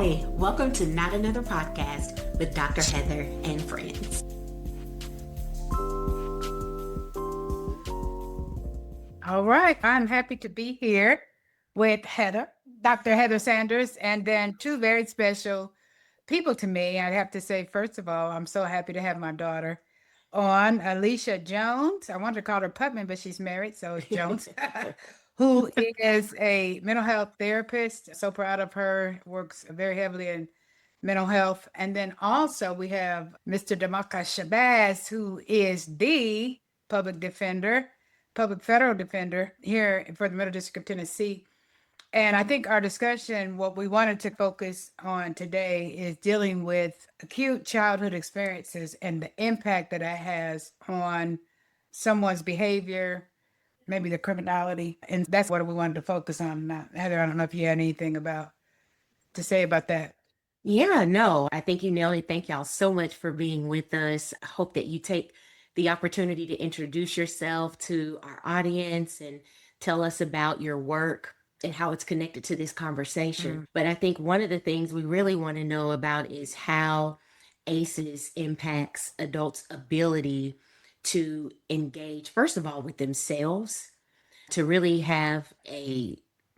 Hi, welcome to Not Another Podcast with Dr. Heather and friends. All right, I'm happy to be here with Heather, Dr. Heather Sanders, and then two very special people to me. I have to say, first of all, I'm so happy to have my daughter on, Alicia Jones. I wanted to call her Putman, but she's married, so it's Jones, who is a mental health therapist. So proud of her, works very heavily in mental health. And then also we have Mr. Dumaka Shabazz, who is the public defender, public federal defender here for the Middle District of Tennessee. And I think our discussion, what we wanted to focus on today is dealing with acute childhood experiences and the impact that has on someone's behavior, maybe the criminality. And that's what we wanted to focus on now. Heather, I don't know if you had anything to say about that. Yeah, no, I think you nailed it. Thank y'all so much for being with us. I hope that you take the opportunity to introduce yourself to our audience and tell us about your work and how it's connected to this conversation. But I think one of the things we really want to know about is how ACEs impacts adults' ability to engage, first of all, with themselves, to really have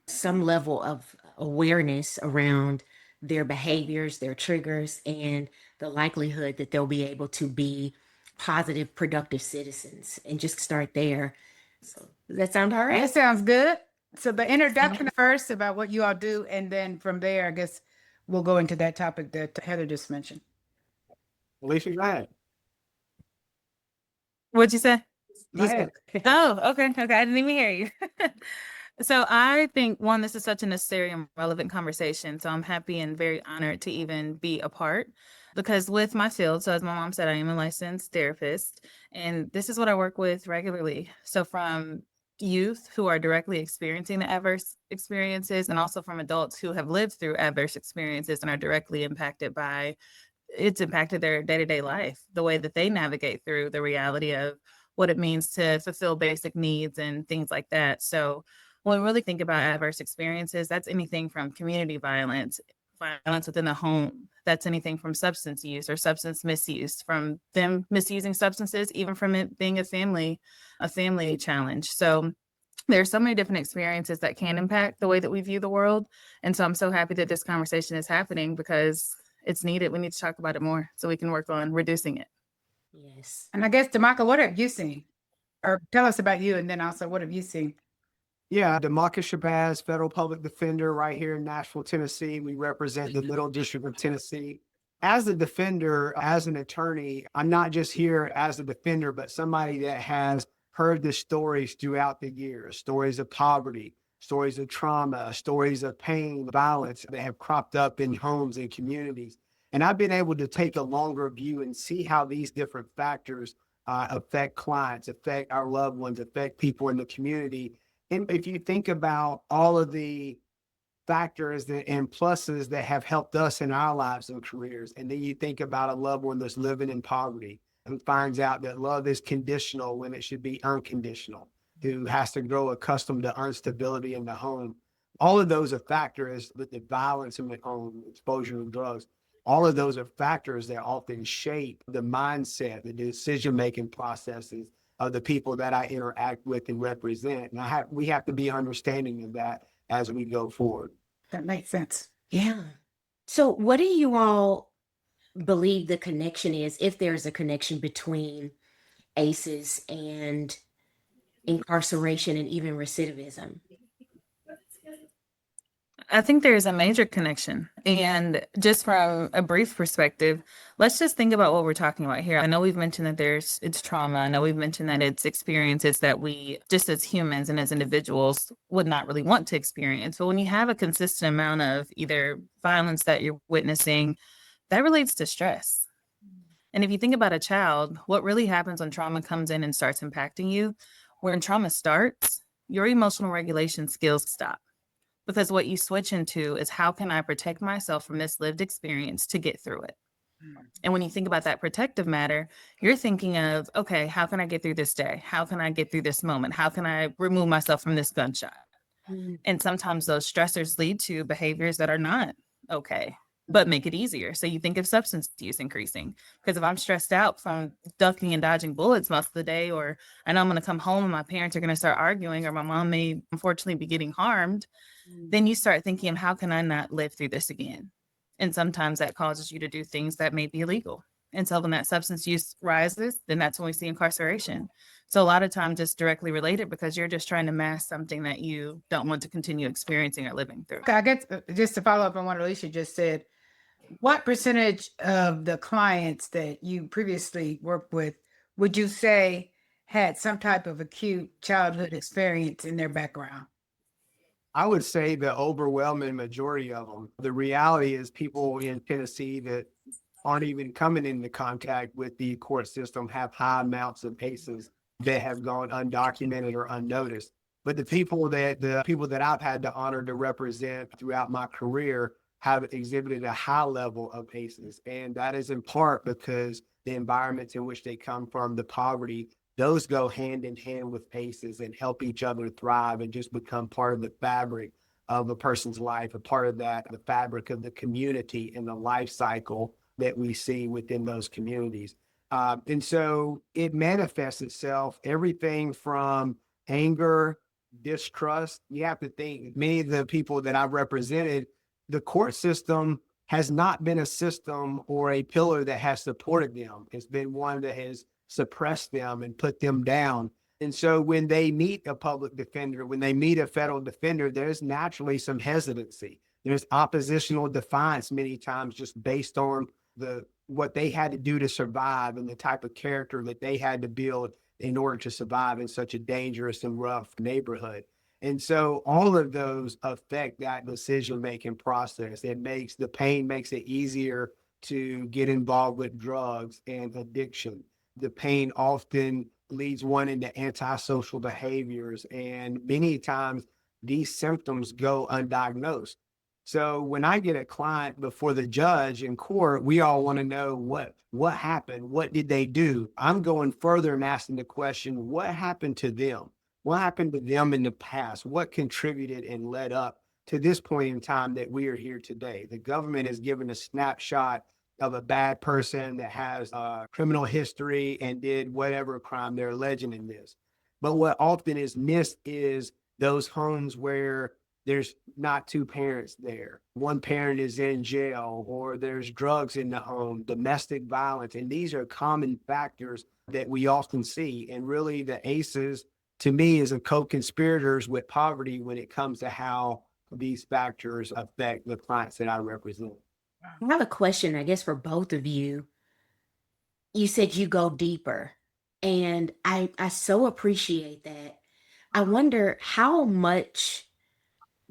some level of awareness around their behaviors, their triggers, and the likelihood that they'll be able to be positive, productive citizens, and just start there. So does that sound all right? That sounds good. So the introduction first about what you all do, and then from there, I guess we'll go into that topic that Heather just mentioned. Alicia, go ahead. What'd you say? Go ahead. Oh, okay. I didn't even hear you. So I think, one, this is such a necessary and relevant conversation. So I'm happy and very honored to even be a part, because with my field, so as my mom said, I am a licensed therapist, and this is what I work with regularly. So from youth who are directly experiencing the adverse experiences, and also from adults who have lived through adverse experiences and are directly impacted by, it's impacted their day-to-day life, the way that they navigate through the reality of what it means to fulfill basic needs and things like that. So when we really think about adverse experiences, that's anything from community violence, violence within the home. That's anything from substance use or substance misuse, from them misusing substances, even from it being a family challenge. So there's so many different experiences that can impact the way that we view the world. And so I'm so happy that this conversation is happening, because it's needed. We need to talk about it more so we can work on reducing it. Yes. And I guess, Dumaka, what have you seen? Or tell us about you, and then also what have you seen? Yeah, Dumaka Shabazz, federal public defender right here in Nashville, Tennessee. We represent the Middle District of Tennessee. As a defender, as an attorney, I'm not just here as a defender, but somebody that has heard the stories throughout the years, stories of poverty, stories of trauma, stories of pain, violence that have cropped up in homes and communities. And I've been able to take a longer view and see how these different factors affect clients, affect our loved ones, affect people in the community. And if you think about all of the factors and pluses that have helped us in our lives and careers, and then you think about a loved one that's living in poverty, who finds out that love is conditional when it should be unconditional, who has to grow accustomed to instability in the home. All of those are factors with the violence in the home, exposure to drugs. All of those are factors that often shape the mindset, the decision-making processes of the people that I interact with and represent. And we have to be understanding of that as we go forward. That makes sense. Yeah. So what do you all believe the connection is, if there's a connection between ACEs and incarceration and even recidivism? I think there's a major connection. And just from a brief perspective, let's just think about what we're talking about here. I know we've mentioned that it's trauma. I know we've mentioned that it's experiences that we, just as humans and as individuals, would not really want to experience. But when you have a consistent amount of either violence that you're witnessing, that relates to stress. And if you think about a child, what really happens when trauma comes in and starts impacting you, when trauma starts, your emotional regulation skills stop. Because what you switch into is, how can I protect myself from this lived experience to get through it? And when you think about that protective matter, you're thinking of, okay, how can I get through this day? How can I get through this moment? How can I remove myself from this gunshot? And sometimes those stressors lead to behaviors that are not okay. but make it easier. So you think of substance use increasing, because if I'm stressed out from ducking and dodging bullets most of the day, or I know I'm going to come home and my parents are going to start arguing, or my mom may unfortunately be getting harmed, then you start thinking of how can I not live through this again? And sometimes that causes you to do things that may be illegal. And so when that substance use rises, then that's when we see incarceration. So a lot of times it's directly related because you're just trying to mask something that you don't want to continue experiencing or living through. I guess just to follow up on what Alicia just said, what percentage of the clients that you previously worked with would you say had some type of acute childhood experience in their background? I would say the overwhelming majority of them. The reality is people in Tennessee that aren't even coming into contact with the court system have high amounts of cases that have gone undocumented or unnoticed. But the people that I've had the honor to represent throughout my career have exhibited a high level of ACEs. And that is in part because the environments in which they come from, the poverty, those go hand in hand with ACEs and help each other thrive and just become part of the fabric of a person's life, a part of that, the fabric of the community and the life cycle that we see within those communities. And so it manifests itself, everything from anger, distrust. You have to think, many of the people that I've represented, the court system has not been a system or a pillar that has supported them. It's been one that has suppressed them and put them down. And so when they meet a public defender, when they meet a federal defender, there's naturally some hesitancy. There's oppositional defiance many times just based on what they had to do to survive and the type of character that they had to build in order to survive in such a dangerous and rough neighborhood. And so all of those affect that decision-making process. The pain makes it easier to get involved with drugs and addiction. The pain often leads one into antisocial behaviors, and many times these symptoms go undiagnosed. So when I get a client before the judge in court, we all want to know what happened, what did they do? I'm going further and asking the question, what happened to them? What happened to them in the past? What contributed and led up to this point in time that we are here today? The government has given a snapshot of a bad person that has a criminal history and did whatever crime they're alleging in this. But what often is missed is those homes where there's not two parents there. One parent is in jail, or there's drugs in the home, domestic violence. And these are common factors that we often see. And really the ACEs, to me, is a co-conspirators with poverty when it comes to how these factors affect the clients that I represent. I have a question, I guess, for both of you. You said you go deeper, and I so appreciate that. I wonder how much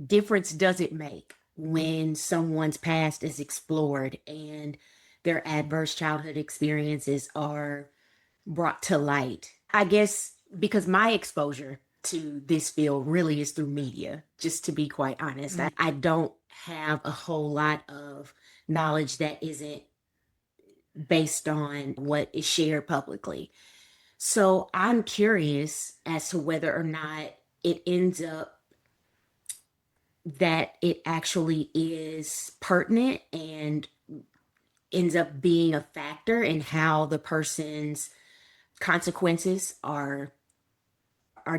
difference does it make when someone's past is explored and their adverse childhood experiences are brought to light? I guess because my exposure to this field really is through media, just to be quite honest. I don't have a whole lot of knowledge that isn't based on what is shared publicly. So I'm curious as to whether or not it ends up that it actually is pertinent and ends up being a factor in how the person's consequences are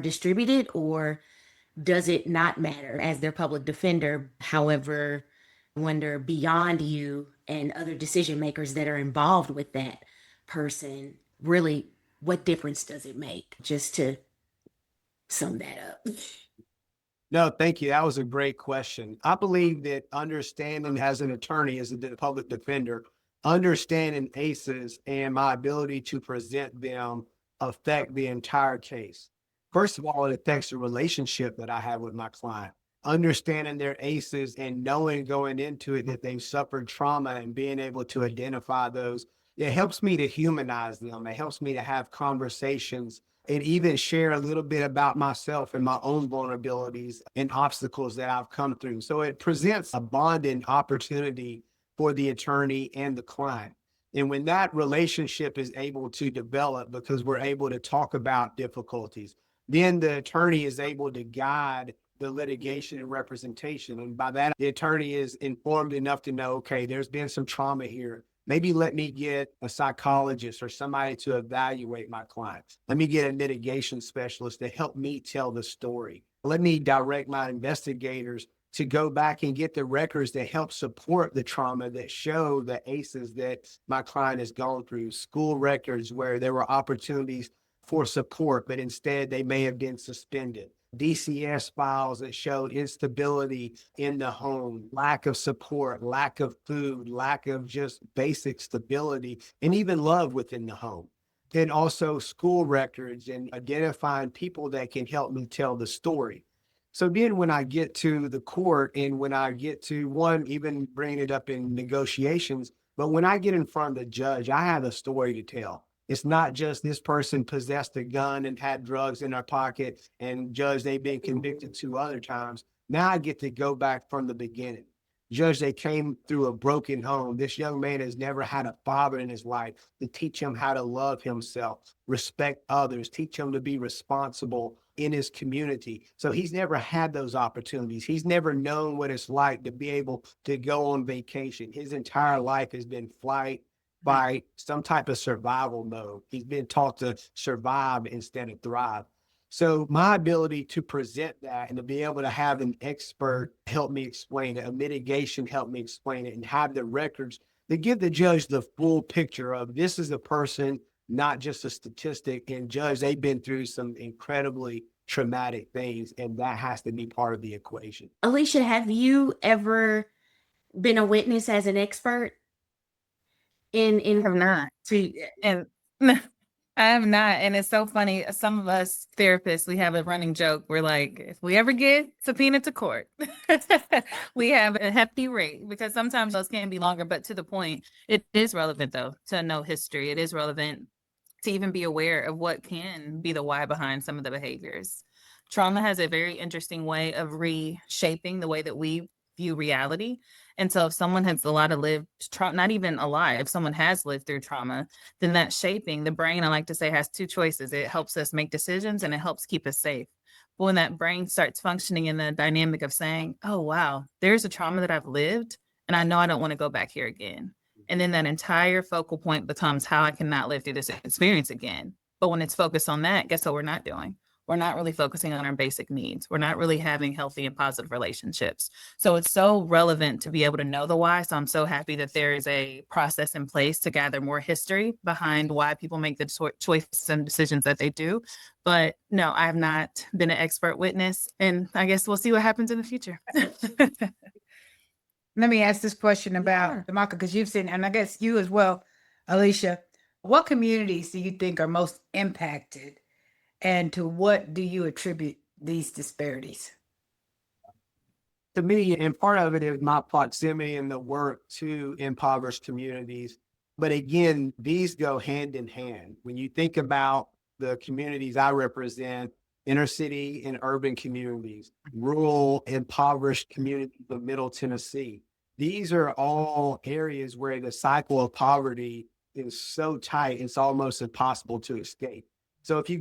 distributed, or does it not matter as their public defender? However, I wonder, beyond you and other decision makers that are involved with that person, really, what difference does it make? Just to sum that up. No, thank you. That was a great question. I believe that understanding as an attorney, as a public defender, understanding ACEs and my ability to present them affect the entire case. First of all, it affects the relationship that I have with my client. Understanding their ACEs and knowing going into it that they've suffered trauma and being able to identify those, it helps me to humanize them. It helps me to have conversations and even share a little bit about myself and my own vulnerabilities and obstacles that I've come through. So it presents a bonding opportunity for the attorney and the client. And when that relationship is able to develop, because we're able to talk about difficulties, then the attorney is able to guide the litigation and representation. And by that, the attorney is informed enough to know, okay, there's been some trauma here. Maybe let me get a psychologist or somebody to evaluate my client. Let me get a mitigation specialist to help me tell the story. Let me direct my investigators to go back and get the records that help support the trauma, that show the ACEs that my client has gone through, school records where there were opportunities for support, but instead they may have been suspended. DCS files that showed instability in the home, lack of support, lack of food, lack of just basic stability, and even love within the home. Then also school records and identifying people that can help me tell the story. So then when I get to the court and when I get to one, even bringing it up in negotiations, but when I get in front of the judge, I have a story to tell. It's not just this person possessed a gun and had drugs in their pocket and judge, they've been convicted 2 other times. Now I get to go back from the beginning. Judge, they came through a broken home. This young man has never had a father in his life to teach him how to love himself, respect others, teach him to be responsible in his community. So he's never had those opportunities. He's never known what it's like to be able to go on vacation. His entire life has been flight, fight, some type of survival mode. He's been taught to survive instead of thrive. So my ability to present that and to be able to have an expert help me explain it, a mitigation help me explain it, and have the records to give the judge the full picture of this is a person, not just a statistic. And judge, they've been through some incredibly traumatic things, and that has to be part of the equation. Alicia, have you ever been a witness as an expert in Have not. to And I have not. And it's so funny. Some of us therapists, we have a running joke. We're like, if we ever get subpoenaed to court, we have a hefty rate because sometimes those can be longer, but to the point, it is relevant though to know history. It is relevant to even be aware of what can be the why behind some of the behaviors. Trauma has a very interesting way of reshaping the way that we view reality. And so if someone has a lot of lived trauma, not even alive, if someone has lived through trauma, then that shaping, the brain, I like to say, has 2 choices. It helps us make decisions and it helps keep us safe. But when that brain starts functioning in the dynamic of saying, oh, wow, there's a trauma that I've lived and I know I don't want to go back here again. And then that entire focal point becomes how I cannot live through this experience again. But when it's focused on that, guess what we're not doing? We're not really focusing on our basic needs. We're not really having healthy and positive relationships. So it's so relevant to be able to know the why. So I'm so happy that there is a process in place to gather more history behind why people make the choices and decisions that they do. But no, I have not been an expert witness. And I guess we'll see what happens in the future. Let me ask this question about Dumaka, because you've seen, and I guess you as well, Alicia. What communities do you think are most impacted, and to what do you attribute these disparities? To me, and part of it is my proximity and the work to impoverished communities. But again, these go hand in hand. When you think about the communities I represent, inner city and urban communities, rural, impoverished communities of Middle Tennessee, these are all areas where the cycle of poverty is so tight, it's almost impossible to escape. So if you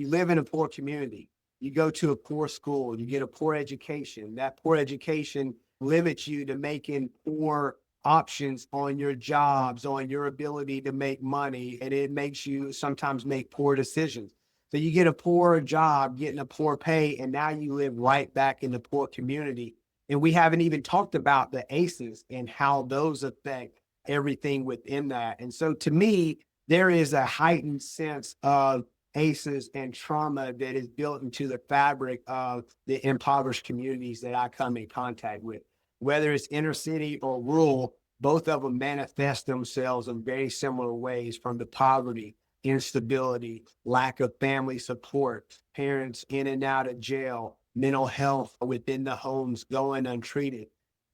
live in a poor community, you go to a poor school, you get a poor education, that poor education limits you to making poor options on your jobs, on your ability to make money, and it makes you sometimes make poor decisions. So you get a poor job, getting a poor pay, and now you live right back in the poor community. And we haven't even talked about the ACEs and how those affect everything within that. And so to me, there is a heightened sense of ACEs and trauma that is built into the fabric of the impoverished communities that I come in contact with. Whether it's inner city or rural, both of them manifest themselves in very similar ways, from the poverty, instability, lack of family support, parents in and out of jail, mental health within the homes going untreated.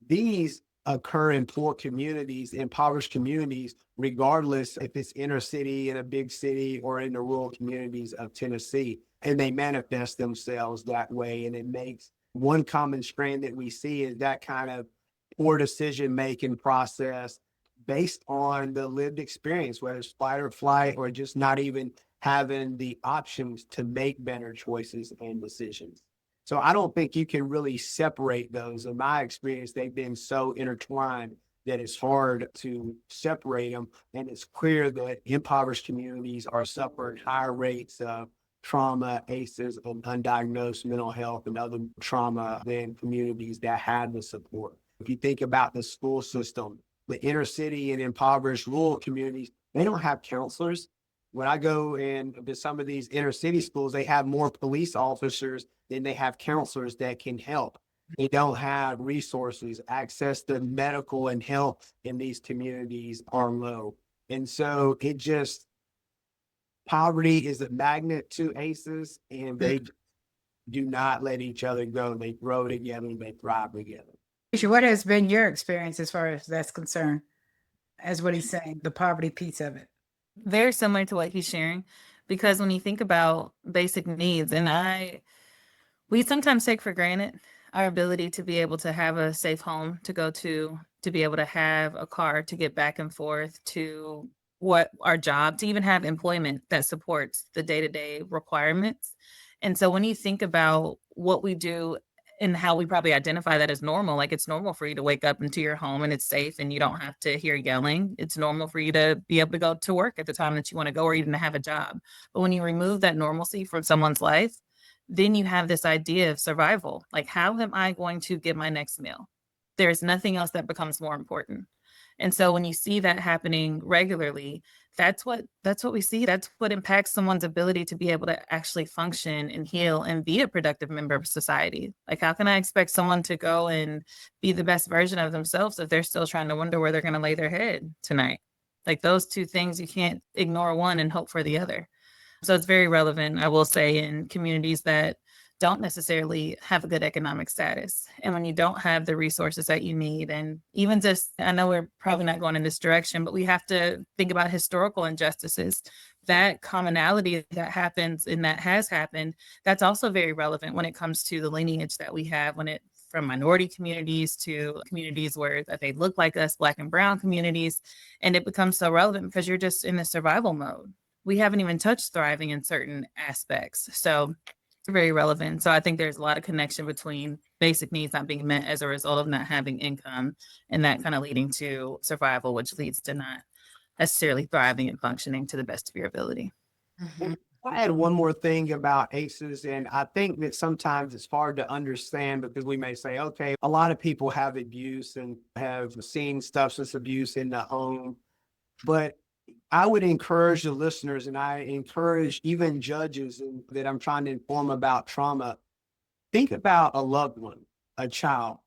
These occur in poor communities, impoverished communities, regardless if it's inner city in a big city or in the rural communities of Tennessee. And they manifest themselves that way. And it makes one common strand that we see is that kind of poor decision-making process based on the lived experience, whether it's fight or flight or just not even having the options to make better choices and decisions. So I don't think you can really separate those. In my experience, they've been so intertwined that it's hard to separate them. And it's clear that impoverished communities are suffering higher rates of trauma, ACEs, and undiagnosed mental health and other trauma than communities that have the support. If you think about the school system, the inner city and impoverished rural communities, they don't have counselors. When I go into some of these inner city schools, they have more police officers than they have counselors that can help. They don't have resources. Access to medical and health in these communities are low. And so poverty is a magnet to ACEs, and they do not let each other go. They grow together and they thrive together. Alicia, what has been your experience as far as that's concerned, as what he's saying, the poverty piece of it? Very similar to what he's sharing, because when you think about basic needs, and we sometimes take for granted our ability to be able to have a safe home to go to be able to have a car to get back and forth to what our job, to even have employment that supports the day-to-day requirements. And so when you think about what we do and how we probably identify that as normal, like it's normal for you to wake up into your home and it's safe and you don't have to hear yelling. It's normal for you to be able to go to work at the time that you want to go, or even to have a job. But when you remove that normalcy from someone's life, then you have this idea of survival. Like, how am I going to get my next meal? There's nothing else that becomes more important. And so when you see that happening regularly, that's what we see. That's what impacts someone's ability to be able to actually function and heal and be a productive member of society. Like, how can I expect someone to go and be the best version of themselves if they're still trying to wonder where they're going to lay their head tonight? Like, those two things, you can't ignore one and hope for the other. So it's very relevant, I will say, in communities that don't necessarily have a good economic status. And when you don't have the resources that you need, and even just, I know we're probably not going in this direction, but we have to think about historical injustices. That commonality that happens and that has happened, that's also very relevant when it comes to the lineage that we have, from minority communities to communities where that they look like us, Black and brown communities. And it becomes so relevant because you're just in the survival mode. We haven't even touched thriving in certain aspects. So it's very relevant. So I think there's a lot of connection between basic needs not being met as a result of not having income, and that kind of leading to survival, which leads to not necessarily thriving and functioning to the best of your ability. Mhm. I had one more thing about ACEs, and I think that sometimes it's hard to understand because we may say, okay, a lot of people have abuse and have seen substance abuse in the home, but I would encourage the listeners, and I encourage even judges that I'm trying to inform about trauma. Think about a loved one, a child,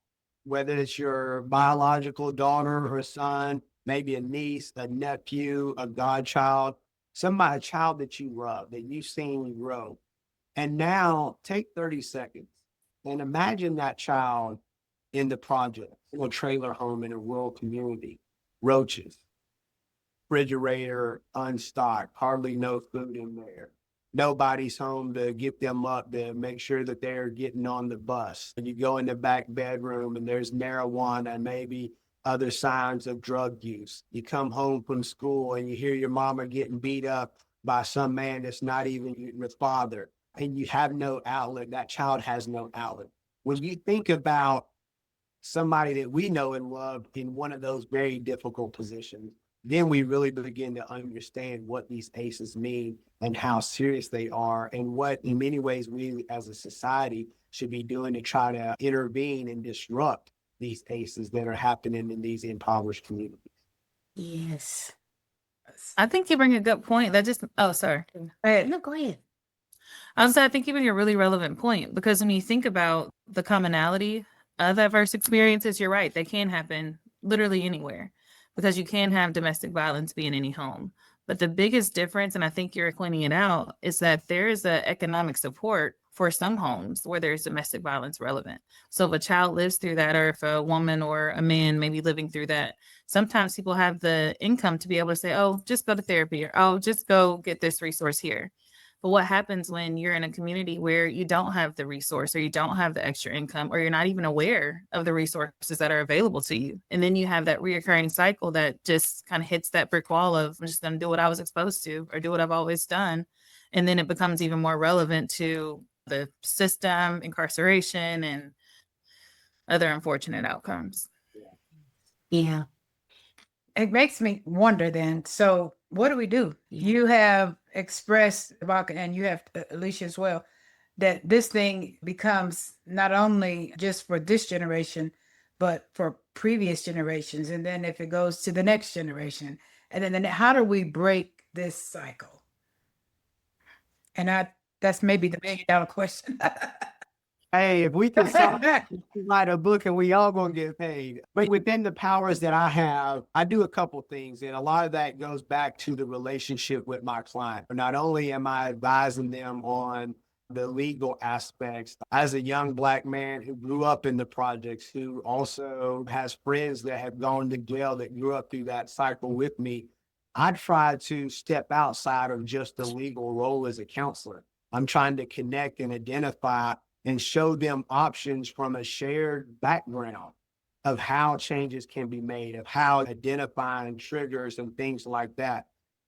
whether it's your biological daughter or son, maybe a niece, a nephew, a godchild, a child that you love, that you've seen grow. And now take 30 seconds and imagine that child in the project, in a trailer home in a rural community, roaches, refrigerator unstocked, hardly no food in there. Nobody's home to get them up to make sure that they're getting on the bus. And you go in the back bedroom and there's marijuana and maybe other signs of drug use. You come home from school and you hear your mama getting beat up by some man that's not even your father, and you have no outlet. That child has no outlet. When you think about somebody that we know and love in one of those very difficult positions, then we really begin to understand what these ACEs mean and how serious they are, and what in many ways we as a society should be doing to try to intervene and disrupt these ACEs that are happening in these impoverished communities. Yes. I think you bring a good point. Sorry. Go ahead. No, go ahead. I think you bring a really relevant point, because when you think about the commonality of adverse experiences, you're right. They can happen literally anywhere, because you can have domestic violence be in any home. But the biggest difference, and I think you're pointing it out, is that there is an economic support for some homes where there's domestic violence relevant. So if a child lives through that, or if a woman or a man may be living through that, sometimes people have the income to be able to say, oh, just go to therapy, or oh, just go get this resource here. But what happens when you're in a community where you don't have the resource, or you don't have the extra income, or you're not even aware of the resources that are available to you? And then you have that reoccurring cycle that just kind of hits that brick wall of, I'm just going to do what I was exposed to, or do what I've always done. And then it becomes even more relevant to the system, incarceration, and other unfortunate outcomes. Yeah. It makes me wonder then, so what do we do? Yeah. You have expressed, Dumaka, and you have Alicia as well, that this thing becomes not only just for this generation, but for previous generations. And then if it goes to the next generation, and then how do we break this cycle? And that's maybe the $1 million question. Hey, if we can write a book and we all gonna get paid. But within the powers that I have, I do a couple things. And a lot of that goes back to the relationship with my client. Not only am I advising them on the legal aspects, as a young Black man who grew up in the projects, who also has friends that have gone to jail that grew up through that cycle with me, I try to step outside of just the legal role as a counselor. I'm trying to connect and identify and show them options from a shared background of how changes can be made, of how identifying triggers and things like that.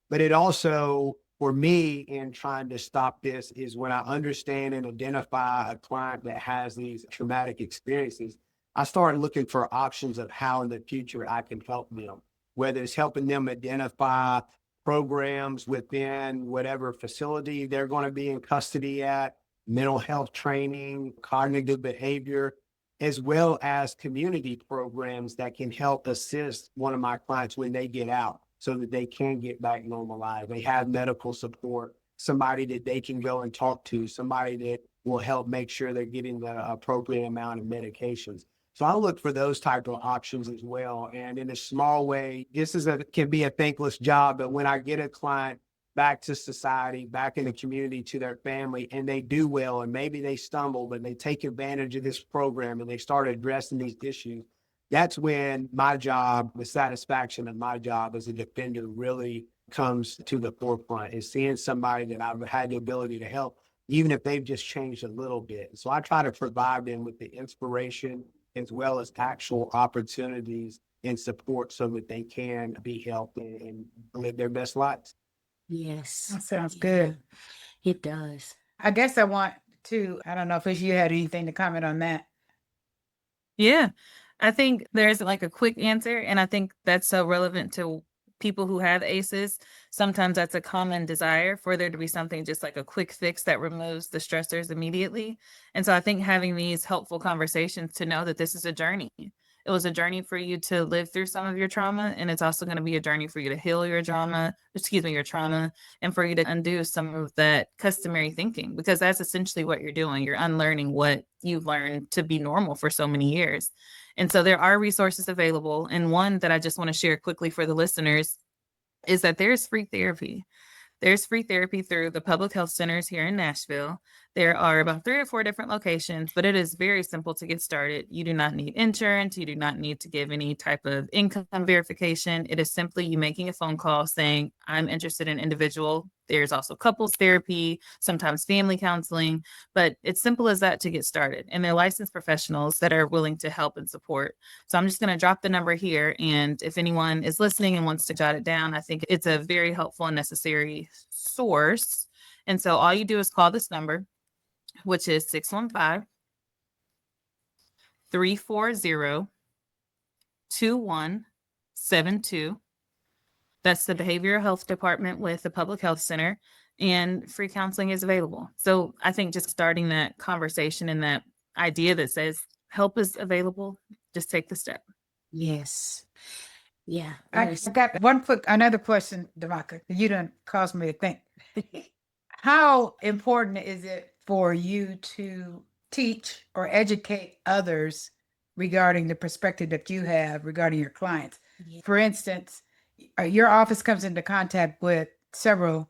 But it also, for me, in trying to stop this, is when I understand and identify a client that has these traumatic experiences, I start looking for options of how in the future I can help them, whether it's helping them identify programs within whatever facility they're going to be in custody at, mental health training, cognitive behavior, as well as community programs that can help assist one of my clients when they get out so that they can get back normalized. They have medical support, somebody that they can go and talk to, somebody that will help make sure they're getting the appropriate amount of medications. So I look for those type of options as well. And in a small way, can be a thankless job, but when I get a client back to society, back in the community, to their family, and they do well, and maybe they stumble, but they take advantage of this program and they start addressing these issues, that's when my job, the satisfaction of my job as a defender, really comes to the forefront, is seeing somebody that I've had the ability to help, even if they've just changed a little bit. So I try to provide them with the inspiration as well as actual opportunities and support so that they can be helped and live their best lives. Yes. That sounds Yeah, good. it does. I guess I want to, I don't know if you had anything to comment on that. Yeah, I think there's like a quick answer, and I think that's so relevant to people who have ACEs. Sometimes that's a common desire for there to be something just like a quick fix that removes the stressors immediately. And so I think having these helpful conversations to know that this is a journey. It was a journey for you to live through some of your trauma, and it's also going to be a journey for you to heal your trauma, and for you to undo some of that customary thinking, because that's essentially what you're doing. You're unlearning what you've learned to be normal for so many years. And so there are resources available. And one that I just want to share quickly for the listeners is that there's free therapy. There's free therapy through the public health centers here in Nashville. There are about 3 or 4 different locations, but it is very simple to get started. You do not need insurance. You do not need to give any type of income verification. It is simply you making a phone call saying, I'm interested in individual. There's also couples therapy, sometimes family counseling, but it's simple as that to get started. And they're licensed professionals that are willing to help and support. So I'm just going to drop the number here. And if anyone is listening and wants to jot it down, I think it's a very helpful and necessary source. And so all you do is call this number, which is 615-340-2172. That's the Behavioral Health Department with the Public Health Center, and free counseling is available. So I think just starting that conversation and that idea that says help is available, just take the step. Yes. Yeah. I got another question, Dumaka. You done caused me to think. How important is it for you to teach or educate others regarding the perspective that you have regarding your clients? Yeah. For instance, your office comes into contact with several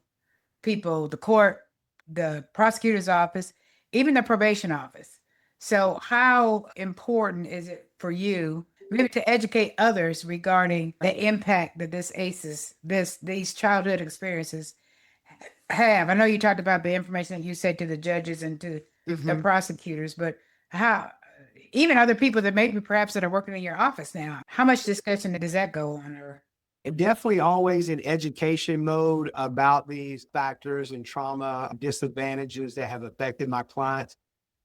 people, the court, the prosecutor's office, even the probation office. So how important is it for you maybe to educate others regarding the impact that these childhood experiences have? I know you talked about the information that you said to the judges and to the prosecutors, but how, even other people that maybe perhaps that are working in your office now, how much discussion does that go on? Or And definitely always in education mode about these factors and trauma disadvantages that have affected my clients.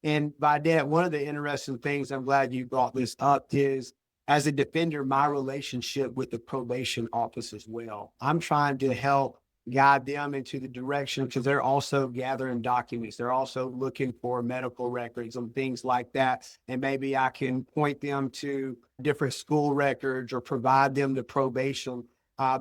And by that, one of the interesting things, I'm glad you brought this up, is as a defender, my relationship with the probation office as well. I'm trying to help guide them into the direction because they're also gathering documents. They're also looking for medical records and things like that. And maybe I can point them to different school records or provide them the probation.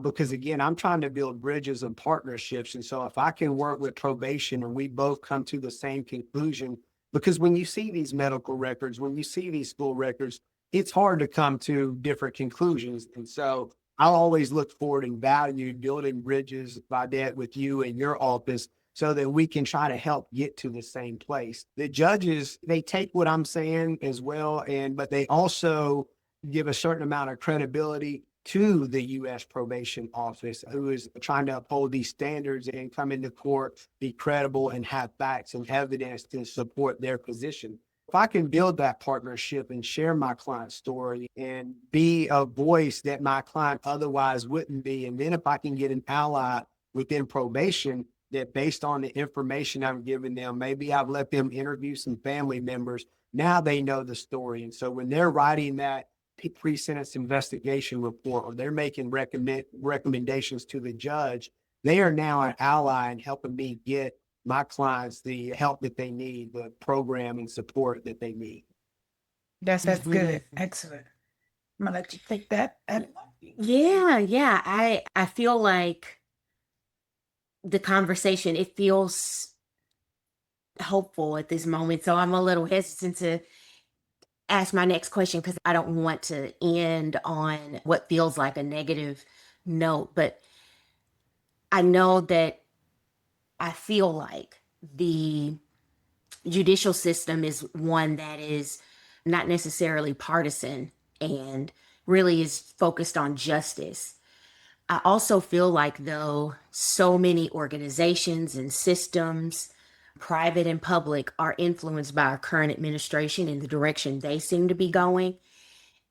Because again, I'm trying to build bridges and partnerships. And so if I can work with probation and we both come to the same conclusion, because when you see these medical records, when you see these school records, it's hard to come to different conclusions. And so I'll always look forward and value building bridges by that with you and your office so that we can try to help get to the same place. The judges, they take what I'm saying as well, but they also give a certain amount of credibility to the U.S. probation office, who is trying to uphold these standards and come into court, be credible, and have facts and evidence to support their position. If I can build that partnership and share my client's story and be a voice that my client otherwise wouldn't be, and then if I can get an ally within probation that based on the information I'm giving them, maybe I've let them interview some family members, now they know the story. And so when they're writing that pre-sentence investigation report or they're making recommendations to the judge, they are now an ally in helping me get my clients the help that they need, the program and support that they need. That's good. Excellent. I'm gonna let you take that. Yeah. I feel like the conversation, it feels hopeful at this moment. So I'm a little hesitant to ask my next question because I don't want to end on what feels like a negative note. But I know that I feel like the judicial system is one that is not necessarily partisan and really is focused on justice. I also feel like, though, so many organizations and systems, private and public, are influenced by our current administration and the direction they seem to be going.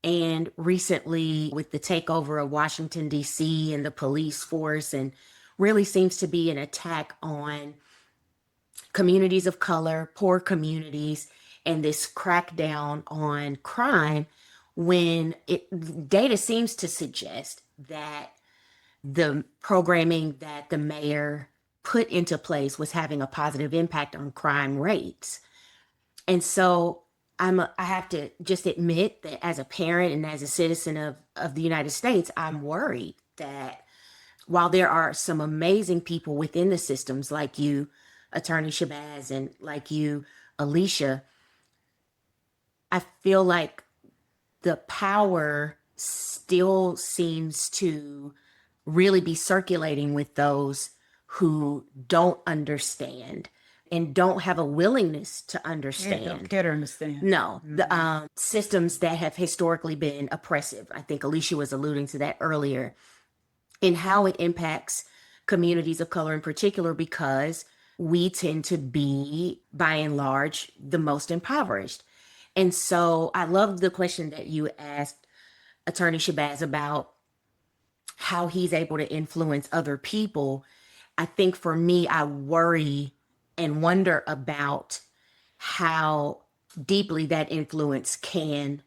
And recently, with the takeover of Washington, D.C. and the police force, and really seems to be an attack on communities of color, poor communities, and this crackdown on crime, when data seems to suggest that the programming that the mayor put into place was having a positive impact on crime rates. And so I have to just admit that as a parent and as a citizen of the United States, I'm worried that while there are some amazing people within the systems like you, Attorney Shabazz, and like you, Alicia, I feel like the power still seems to really be circulating with those who don't understand and don't have a willingness to understand. Don't care to understand. No, the systems that have historically been oppressive. I think Alicia was alluding to that earlier, and how it impacts communities of color in particular, because we tend to be, by and large, the most impoverished. And so I love the question that you asked Attorney Shabazz about how he's able to influence other people. I think for me, I worry and wonder about how deeply that influence can,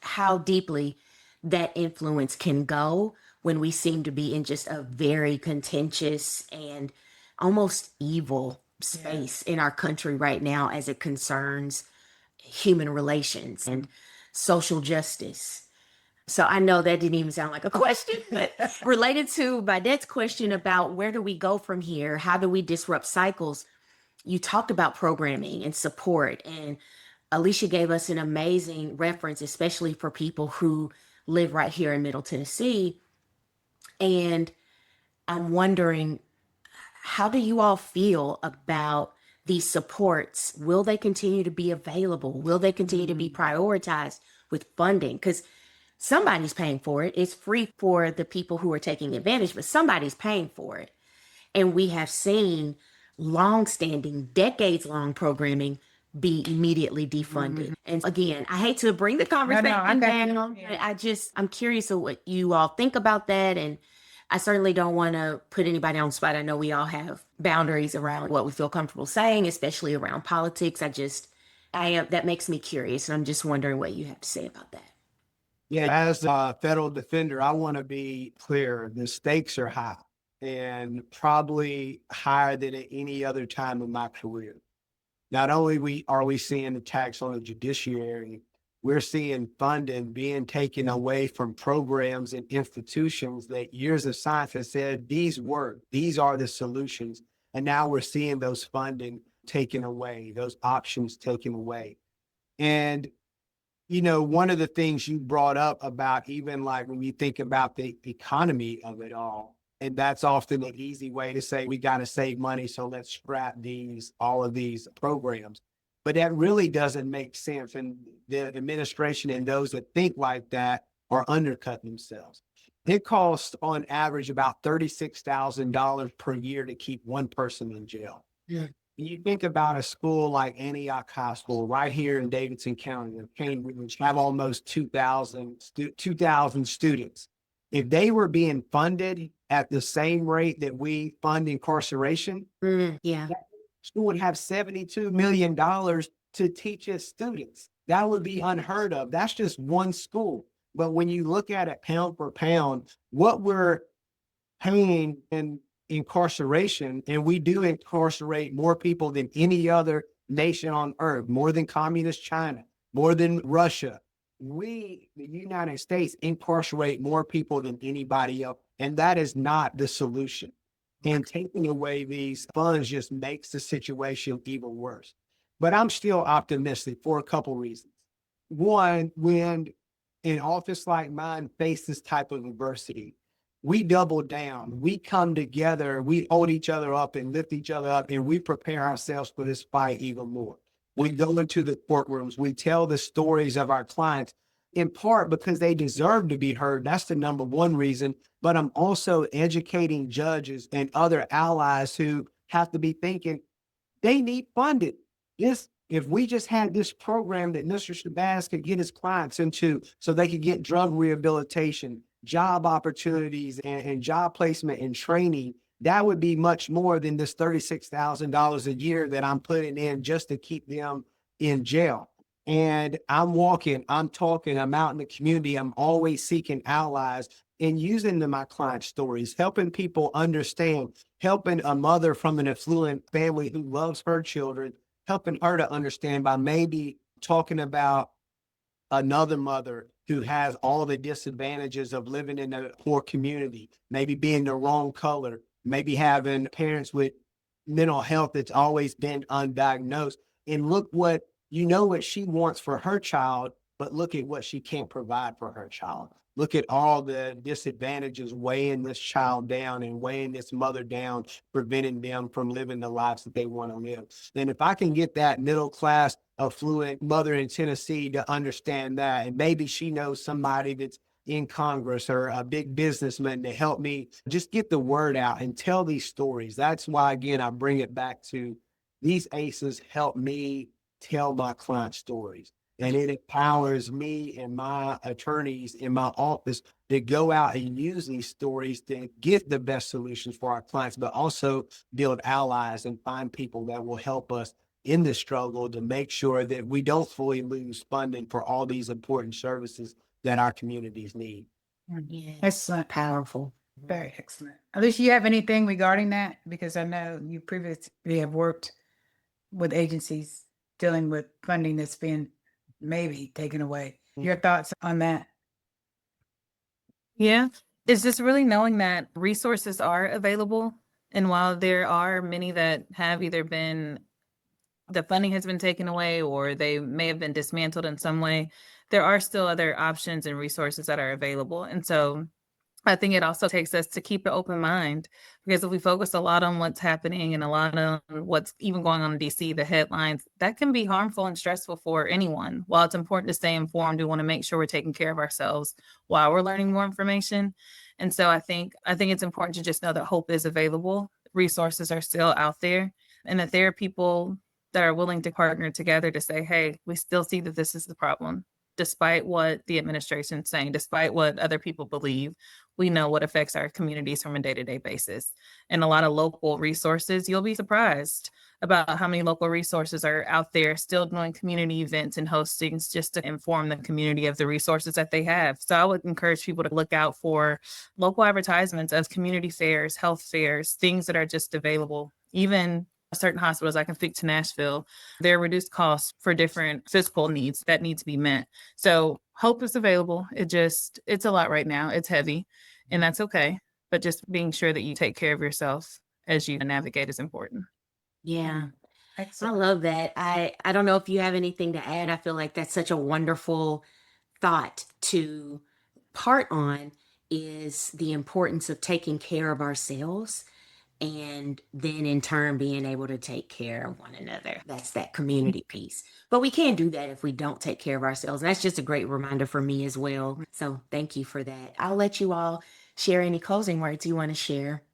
how deeply that influence can go when we seem to be in just a very contentious and almost evil space in our country right now as it concerns human relations and social justice. So I know that didn't even sound like a question, but related to Vidette's question about where do we go from here? How do we disrupt cycles? You talked about programming and support, and Alicia gave us an amazing reference, especially for people who live right here in Middle Tennessee. And I'm wondering, how do you all feel about these supports? Will they continue to be available? Will they continue to be prioritized with funding? Because somebody's paying for it. It's free for the people who are taking advantage, but somebody's paying for it. And we have seen long-standing, decades-long programming be immediately defunded. And again, I hate to bring the conversation I got you. down, Yeah. but I'm curious of what you all think about that. And I certainly don't want to put anybody on the spot. I know we all have boundaries around what we feel comfortable saying, especially around politics. That makes me curious. And I'm just wondering what you have to say about that. Yeah, as a federal defender, I want to be clear. The stakes are high and probably higher than at any other time in my career. Not only are we seeing attacks on the judiciary, we're seeing funding being taken away from programs and institutions that years of science has said these work, these are the solutions. And now we're seeing those funding taken away, those options taken away. And one of the things you brought up about even like when you think about the economy of it all, and that's often an easy way to say we got to save money, so let's scrap all of these programs. But that really doesn't make sense. And the administration and those that think like that are undercutting themselves. It costs on average about $36,000 per year to keep one person in jail. Yeah. You think about a school like Antioch High School right here in Davidson County, which have almost 2,000 students. If they were being funded at the same rate that we fund incarceration, Yeah, that school would have $72 million to teach its students. That would be unheard of. That's just one school. But when you look at it pound for pound, what we're paying in incarceration, and we do incarcerate more people than any other nation on earth, more than communist China, more than Russia. We, the United States, incarcerate more people than anybody else, and that is not the solution. And taking away these funds just makes the situation even worse. But I'm still optimistic for a couple reasons. One, when an office like mine faces this type of adversity, we double down, we come together, we hold each other up and lift each other up, and we prepare ourselves for this fight even more. We go into the courtrooms, we tell the stories of our clients, in part because they deserve to be heard. That's the number one reason. But I'm also educating judges and other allies who have to be thinking they need funding. If we just had this program that Mr. Shabazz could get his clients into so they could get drug rehabilitation, job opportunities, and job placement and training, that would be much more than this $36,000 a year that I'm putting in just to keep them in jail. And I'm walking, I'm talking, I'm out in the community. I'm always seeking allies and using my client stories, helping people understand, helping a mother from an affluent family who loves her children, helping her to understand by maybe talking about another mother who has all the disadvantages of living in a poor community, maybe being the wrong color, maybe having parents with mental health that's always been undiagnosed. And look what she wants for her child, but look at what she can't provide for her child. Look at all the disadvantages weighing this child down and weighing this mother down, preventing them from living the lives that they want to live. And if I can get that middle class, affluent mother in Tennessee to understand that, and maybe she knows somebody that's in Congress or a big businessman to help me just get the word out and tell these stories. That's why, again, I bring it back to these ACEs help me tell my client stories. And it empowers me and my attorneys in my office to go out and use these stories to get the best solutions for our clients, but also build allies and find people that will help us in the struggle to make sure that we don't fully lose funding for all these important services that our communities need. yeah, Excellent. powerful. Very excellent. Alicia, you have anything regarding that? Because I know you previously have worked with agencies dealing with funding that's been maybe taken away. Your thoughts on that? Yeah, it's just really knowing that resources are available. And while there are many that have either been, the funding has been taken away or they may have been dismantled in some way, there are still other options and resources that are available. And so I think it also takes us to keep an open mind, because if we focus a lot on what's happening and a lot on what's even going on in DC, the headlines, that can be harmful and stressful for anyone. While it's important to stay informed, we want to make sure we're taking care of ourselves while we're learning more information. And so I think it's important to just know that hope is available. Resources are still out there, and that there are people that are willing to partner together to say, hey, we still see that this is the problem. Despite what the administration is saying, despite what other people believe, we know what affects our communities from a day-to-day basis. And a lot of local resources, you'll be surprised about how many local resources are out there still doing community events and hostings just to inform the community of the resources that they have. So I would encourage people to look out for local advertisements of community fairs, health fairs, things that are just available. Even certain hospitals, I can speak to Nashville, there are reduced costs for different physical needs that need to be met. So hope is available. It's a lot right now. It's heavy, and that's okay. But just being sure that you take care of yourself as you navigate is important. Yeah. I Excellent. love that. I don't know if you have anything to add. I feel like that's such a wonderful thought to part on, is the importance of taking care of ourselves and then in turn being able to take care of one another. That's that community piece. But we can't do that if we don't take care of ourselves. And that's just a great reminder for me as well. So thank you for that. I'll let you all share any closing words you want to share.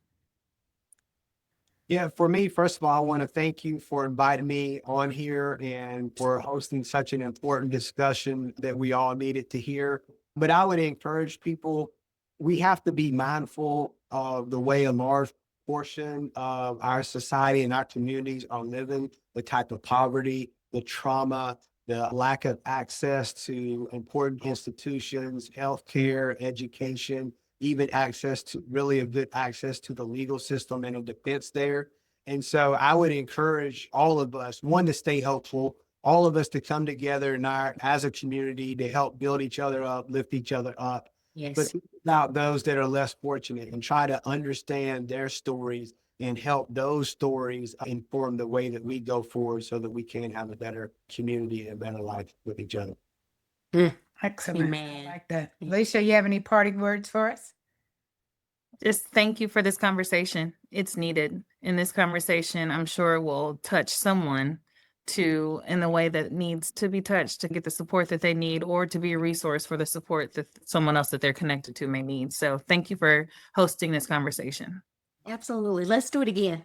Yeah, for me, first of all, I want to thank you for inviting me on here and for hosting such an important discussion that we all needed to hear. But I would encourage people, we have to be mindful of the way a large portion of our society and our communities are living, the type of poverty, the trauma, the lack of access to important institutions, healthcare, education, even access to really a good access to the legal system and a defense there. And so I would encourage all of us, one, to stay hopeful, all of us to come together as a community to help build each other up, lift each other up, but Yes. think about those that are less fortunate and try to understand their stories and help those stories inform the way that we go forward so that we can have a better community and a better life with each other. Excellent. Amen. I like that. Alicia, you have any parting words for us? Just thank you for this conversation. It's needed. And this conversation, I'm sure, will touch someone in the way that needs to be touched to get the support that they need, or to be a resource for the support that someone else that they're connected to may need. So thank you for hosting this conversation. Absolutely. Let's do it again.